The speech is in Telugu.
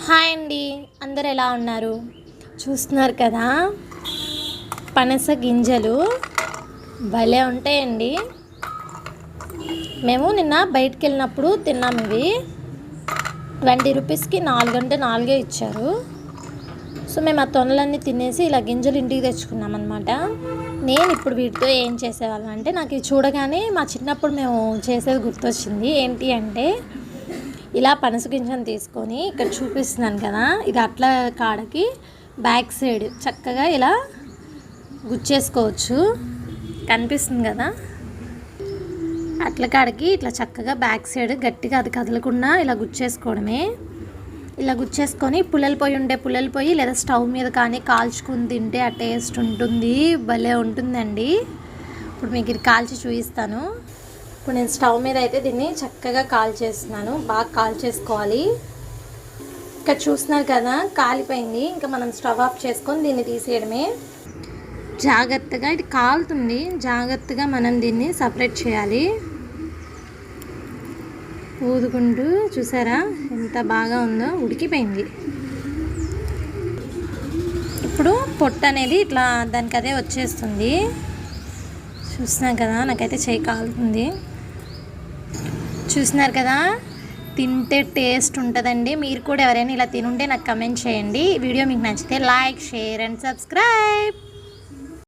హాయ్ అండి, అందరు ఎలా ఉన్నారు? చూస్తున్నారు కదా, పనస గింజలు భలే ఉంటాయండి. మేము నిన్న బయటికి వెళ్ళినప్పుడు తిన్నాము. ఇవి 20 రూపీస్కి 4 అంటే 4 ఇచ్చారు. సో మేము ఆ తొనలన్నీ తినేసి ఇలా గింజలు ఇంటికి తెచ్చుకున్నాం అనమాట. నేను ఇప్పుడు వీటితో ఏం చేసేవాళ్ళం అంటే, నాకు ఇది చూడగానే మా చిన్నప్పుడు మేము చేసేది గుర్తొచ్చింది. ఏంటి అంటే, ఇలా పనస గింజను తీసుకొని ఇక్కడ చూపిస్తున్నాను కదా, ఇది అట్ల కాడకి బ్యాక్ సైడ్ చక్కగా ఇలా గుచ్చేసుకోవచ్చు. కనిపిస్తుంది కదా, అట్ల కాడకి ఇట్లా చక్కగా బ్యాక్ సైడ్ గట్టిగా అది కదలకుండా ఇలా గుచ్చేసుకోవడమే. ఇలా గుచ్చేసుకొని పుల్లలు పొయ్యి లేదా స్టవ్ మీద కానీ కాల్చుకుని తింటే ఆ టేస్ట్ ఉంటుంది, భలే ఉంటుందండి. ఇప్పుడు మీకు ఇది కాల్చి చూపిస్తాను. ఇప్పుడు నేను స్టవ్ మీద అయితే దీన్ని చక్కగా కాల్చేస్తున్నాను. బాగా కాల్చేసుకోవాలి. ఇక్కడ చూస్తున్నారు కదా, కాలిపోయింది. ఇంకా మనం స్టవ్ ఆఫ్ చేసుకొని దీన్ని తీసేయడమే. జాగ్రత్తగా, ఇది కాలుతుంది, జాగ్రత్తగా మనం దీన్ని సపరేట్ చేయాలి. ఊదుకుంటూ, చూసారా ఎంత బాగా ఉందో, ఉడికిపోయింది. ఇప్పుడు పొట్టు అనేది ఇట్లా దానికి అదే వచ్చేస్తుంది. చూస్తున్నారు కదా, నాకైతే చేయి కాలుతుంది. చూస్తున్నారు కదా, తింటే టేస్ట్ ఉంటుందండి. మీరు కూడా ఎవరైనా ఇలా తినుంటే నాకు కమెంట్ చేయండి. వీడియో మీకు నచ్చితే లైక్, షేర్ అండ్ సబ్స్క్రైబ్.